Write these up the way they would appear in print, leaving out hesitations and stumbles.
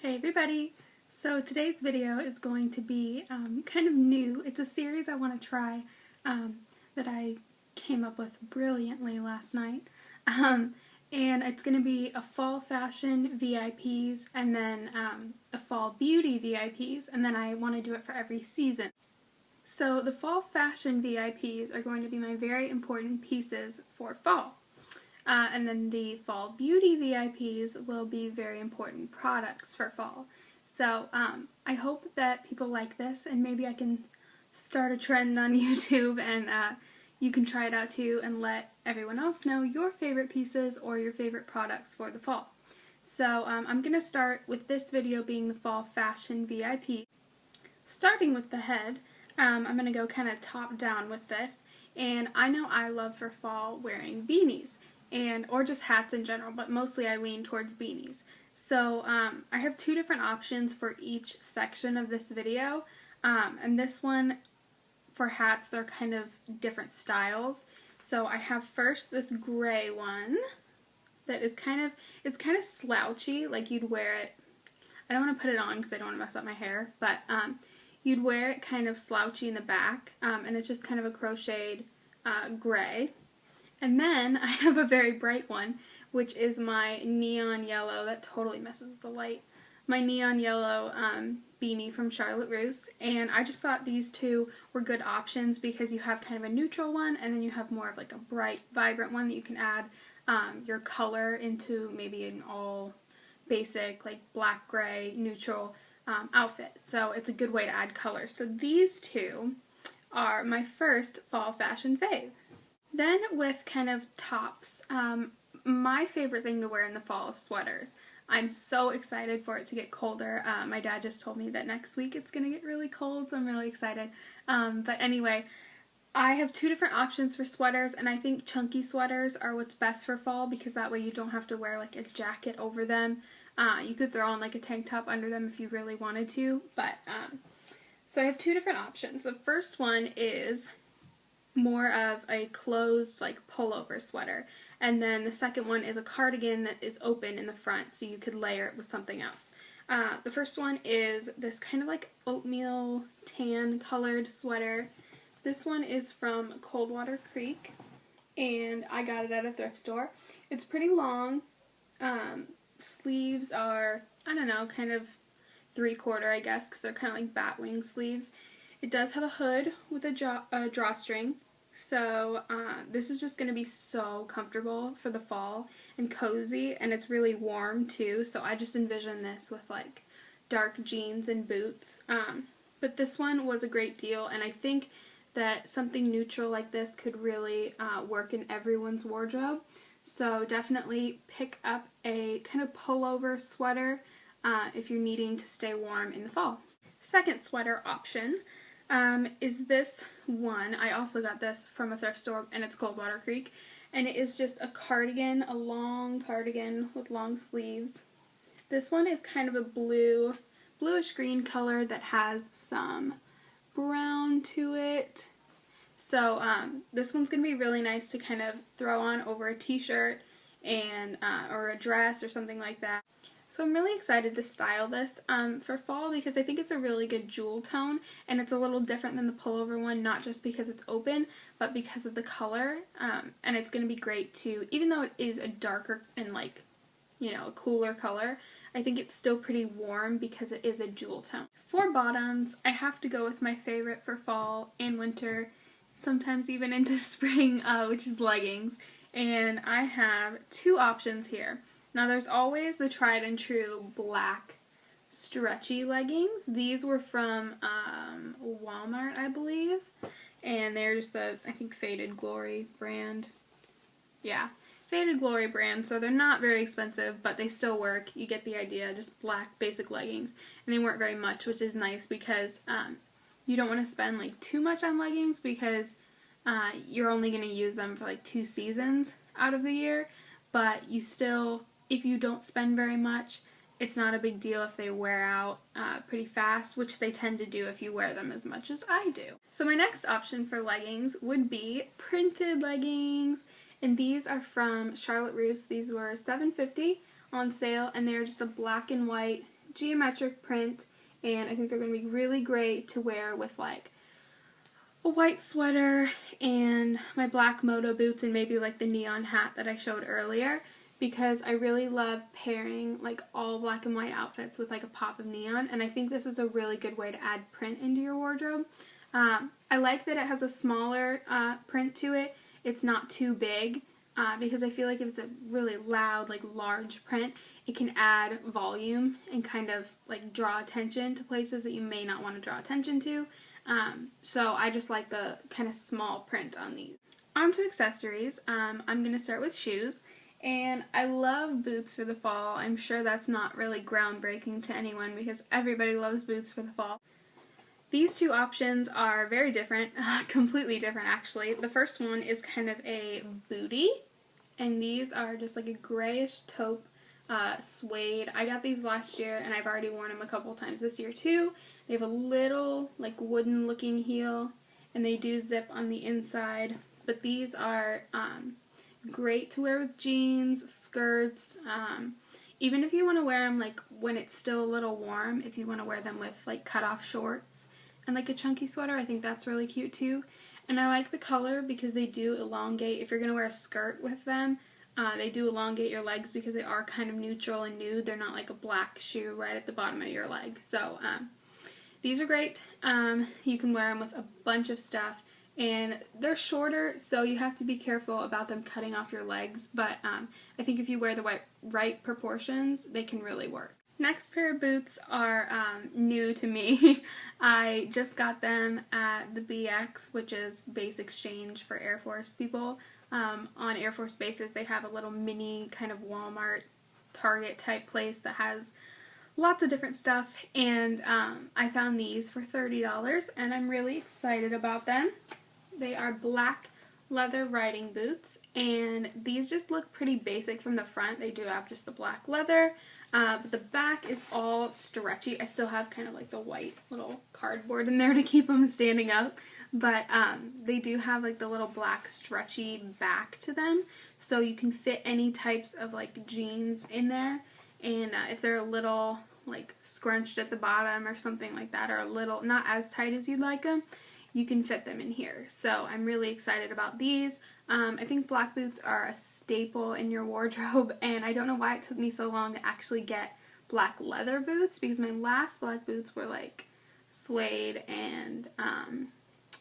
Hey everybody! So today's video is going to be kind of new. It's a series I want to try that I came up with brilliantly last night. And it's going to be a fall fashion VIPs and then a fall beauty VIPs, and then I want to do it for every season. So the fall fashion VIPs are going to be my very important pieces for fall. And then the fall beauty VIPs will be very important products for fall. So I hope that people like this, and maybe I can start a trend on YouTube, and you can try it out too and let everyone else know your favorite pieces or your favorite products for the fall. So I'm going to start with this video being the fall fashion VIP. Starting with the head, I'm going to go kind of top down with this, and I know I love for fall wearing beanies. Or just hats in general, but mostly I lean towards beanies. So I have two different options for each section of this video, and this one for hats, they're kind of different styles. So I have first this gray one that is it's kind of slouchy, like you'd wear it, I don't want to put it on because I don't want to mess up my hair, but you'd wear it kind of slouchy in the back, and it's just kind of a crocheted gray. And then I have a very bright one, which is my neon yellow. That totally messes with the light. My neon yellow beanie from Charlotte Russe. And I just thought these two were good options because you have kind of a neutral one, and then you have more of like a bright, vibrant one that you can add your color into, maybe an all basic, like black, gray, neutral outfit. So it's a good way to add color. So these two are my first fall fashion fave. Then with kind of tops, my favorite thing to wear in the fall is sweaters. I'm so excited for it to get colder. My dad just told me that next week it's going to get really cold, so I'm really excited. But anyway, I have two different options for sweaters, and I think chunky sweaters are what's best for fall because that way you don't have to wear like a jacket over them. You could throw on like a tank top under them if you really wanted to, but so I have two different options. The first one is more of a closed like pullover sweater, and then the second one is a cardigan that is open in the front so you could layer it with something else. The first one is this kind of like oatmeal tan colored sweater. This one is from Coldwater Creek, and I got it at a thrift store. It's pretty long. Sleeves are, I don't know, kind of 3/4 I guess, because they're kind of like bat wing sleeves. It does have a hood with a drawstring, so this is just going to be so comfortable for the fall and cozy, and it's really warm too, so I just envision this with like dark jeans and boots. But this one was a great deal, and I think that something neutral like this could really work in everyone's wardrobe, so definitely pick up a kind of pullover sweater if you're needing to stay warm in the fall. Second sweater option is this one. I also got this from a thrift store, and it's Coldwater Creek, and it is just a cardigan, a long cardigan with long sleeves. This one is kind of a bluish green color that has some brown to it. So this one's going to be really nice to kind of throw on over a t-shirt and or a dress or something like that. So I'm really excited to style this for fall because I think it's a really good jewel tone, and it's a little different than the pullover one, not just because it's open, but because of the color, and it's going to be great too. Even though it is a darker and like, you know, a cooler color, I think it's still pretty warm because it is a jewel tone. For bottoms, I have to go with my favorite for fall and winter, sometimes even into spring, which is leggings, and I have two options here. Now there's always the tried and true black stretchy leggings. These were from Walmart, I believe, and they're just the, I think, Faded Glory brand. Yeah, Faded Glory brand, so they're not very expensive, but they still work. You get the idea, just black basic leggings, and they weren't very much, which is nice because you don't want to spend like too much on leggings because you're only going to use them for like 2 seasons out of the year, but you still, if you don't spend very much, it's not a big deal if they wear out pretty fast, which they tend to do if you wear them as much as I do. So my next option for leggings would be printed leggings, and these are from Charlotte Russe. These were $7.50 on sale, and they're just a black and white geometric print, and I think they're going to be really great to wear with like a white sweater and my black moto boots and maybe like the neon hat that I showed earlier, because I really love pairing like all black and white outfits with like a pop of neon, and I think this is a really good way to add print into your wardrobe. I like that it has a smaller print to it. It's not too big, because I feel like if it's a really loud, like large print, it can add volume and kind of like draw attention to places that you may not want to draw attention to. So I just like the kind of small print on these. On to accessories. I'm going to start with shoes. And I love boots for the fall. I'm sure that's not really groundbreaking to anyone because everybody loves boots for the fall. These two options are very different, completely different actually. The first one is kind of a bootie, and these are just like a grayish taupe suede. I got these last year and I've already worn them a couple times this year too. They have a little like wooden looking heel and they do zip on the inside, but these are great to wear with jeans, skirts, even if you want to wear them like when it's still a little warm, if you want to wear them with like cut off shorts and like a chunky sweater, I think that's really cute too. And I like the color because they do elongate. If you're going to wear a skirt with them, they do elongate your legs because they are kind of neutral and nude. They're not like a black shoe right at the bottom of your leg. So these are great. You can wear them with a bunch of stuff. And they're shorter, so you have to be careful about them cutting off your legs. But I think if you wear the right proportions, they can really work. Next pair of boots are new to me. I just got them at the BX, which is base exchange for Air Force people. On Air Force bases, they have a little mini kind of Walmart, Target type place that has lots of different stuff. And I found these for $30, and I'm really excited about them. They are black leather riding boots, and these just look pretty basic from the front. They do have just the black leather, but the back is all stretchy. I still have kind of like the white little cardboard in there to keep them standing up, but they do have like the little black stretchy back to them, so you can fit any types of like jeans in there, and if they're a little like scrunched at the bottom or something like that, or a little not as tight as you'd like them, you can fit them in here. So I'm really excited about these. I think black boots are a staple in your wardrobe, and I don't know why it took me so long to actually get black leather boots, because my last black boots were like suede and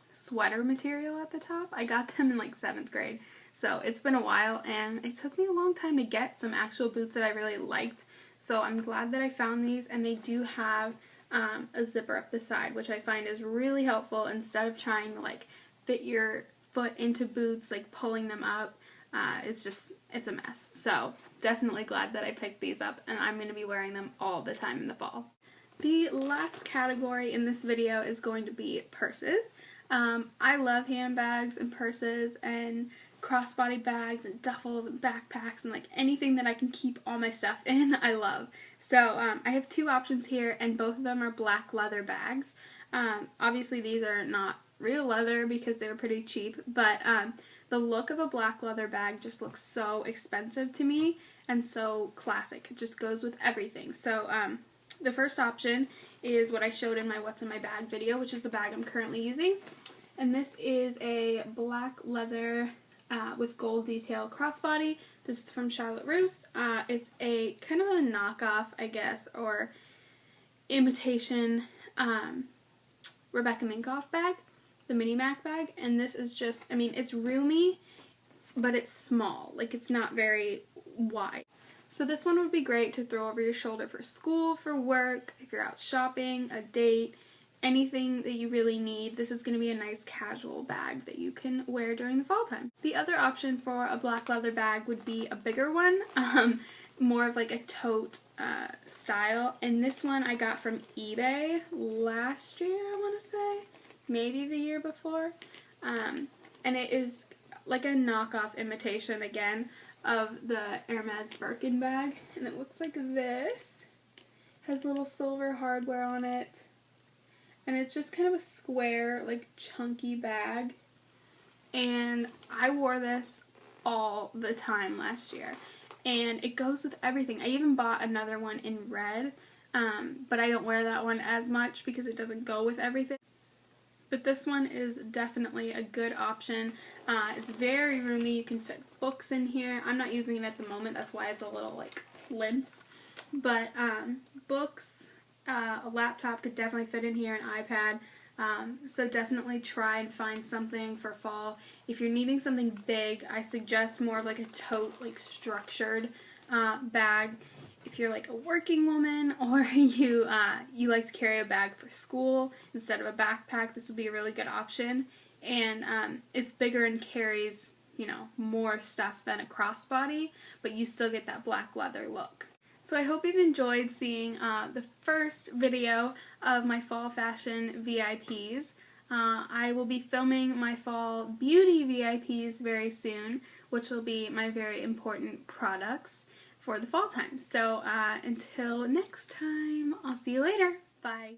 sweater material at the top. I got them in like 7th grade, so it's been a while, and it took me a long time to get some actual boots that I really liked. So I'm glad that I found these, and they do have a zipper up the side, which I find is really helpful instead of trying to like fit your foot into boots, like pulling them up. It's a mess. So definitely glad that I picked these up, and I'm going to be wearing them all the time in the fall. The last category in this video is going to be purses. I love handbags and purses and crossbody bags and duffels and backpacks and like anything that I can keep all my stuff in, I love. So I have two options here, and both of them are black leather bags. Obviously these are not real leather because they were pretty cheap, but the look of a black leather bag just looks so expensive to me and so classic. It just goes with everything. So the first option is what I showed in my What's in My Bag video, which is the bag I'm currently using. And this is a black leather with gold detail crossbody. This is from Charlotte Russe. It's a kind of a knockoff, I guess, or imitation Rebecca Minkoff bag, the Mini Mac bag. And this is just, I mean, it's roomy, but it's small. Like, it's not very wide. So this one would be great to throw over your shoulder for school, for work, if you're out shopping, a date, anything that you really need. This is going to be a nice casual bag that you can wear during the fall time. The other option for a black leather bag would be a bigger one, more of like a tote style. And this one I got from eBay last year, I want to say, maybe the year before. And it is like a knockoff imitation again of the Hermes Birkin bag, and it looks like this. Has little silver hardware on it. And it's just kind of a square, like, chunky bag. And I wore this all the time last year. And it goes with everything. I even bought another one in red but I don't wear that one as much because it doesn't go with everything. But this one is definitely a good option. It's very roomy. You can fit books in here. I'm not using it at the moment. That's why it's a little like limp. But books, a laptop could definitely fit in here, an iPad. So definitely try and find something for fall. If you're needing something big, I suggest more of like a tote, like structured bag. If you're like a working woman or you like to carry a bag for school instead of a backpack, this would be a really good option. And it's bigger and carries, you know, more stuff than a crossbody, but you still get that black leather look. So I hope you've enjoyed seeing the first video of my fall fashion VIPs. I will be filming my fall beauty VIPs very soon, which will be my very important products for the fall time. So until next time, I'll see you later. Bye.